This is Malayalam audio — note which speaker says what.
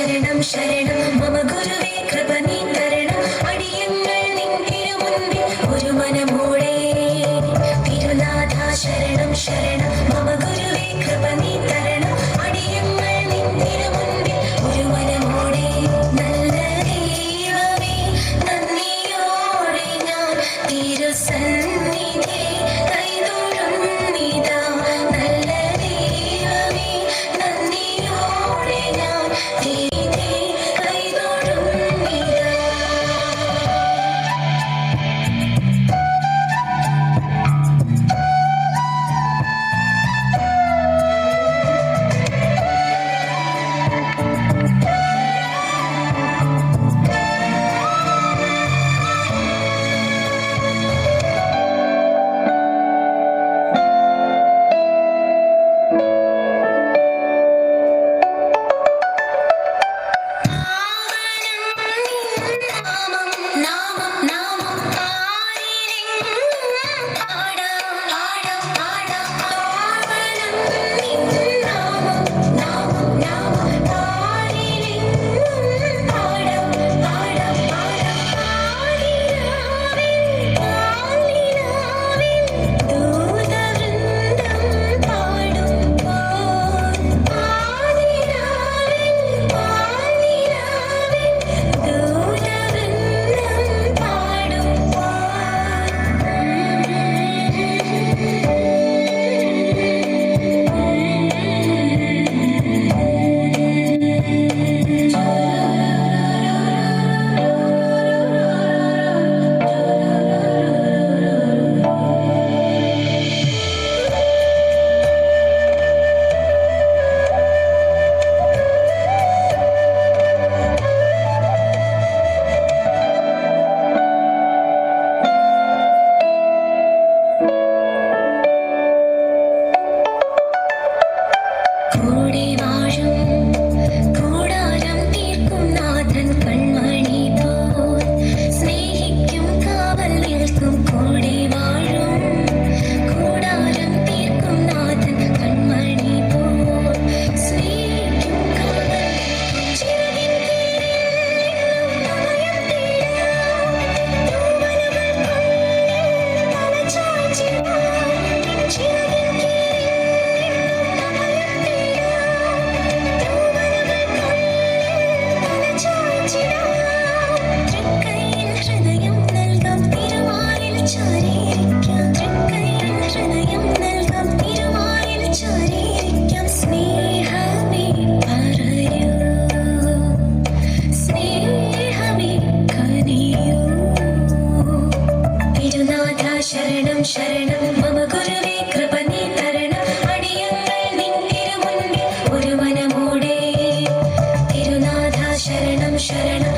Speaker 1: ശരണം ശരണം മമ ഗുരുവേ കൃപ നീ തരണം അടിയങ്ങൾ നിൻ തിരുമുൻപിൽ ഒരു മനമോടെ തിരുനാഥ ശരണം ശരണം മമ ഗുരുവേ കൃപ നീ തരണം അടിയങ്ങൾ നിൻ തിരുമുൻപിൽ ഒരു മനമോടെ നല്ല ദൈവമേ നന്ദിയോടെ ഞാൻ തിരുസന്നിധി കൈതൊഴുന്നിതാ നല്ല ദൈവമേ നന്ദിയോടെ ഞാൻ ശരണം ശരണം മമ ഗുരുവേ കൃപ നീ തരണം അടിയങ്ങൾ നിൻ തിരുമുൻപിൽ ഒരു മനമോടെ തിരുനാഥ ശരണം ശരണം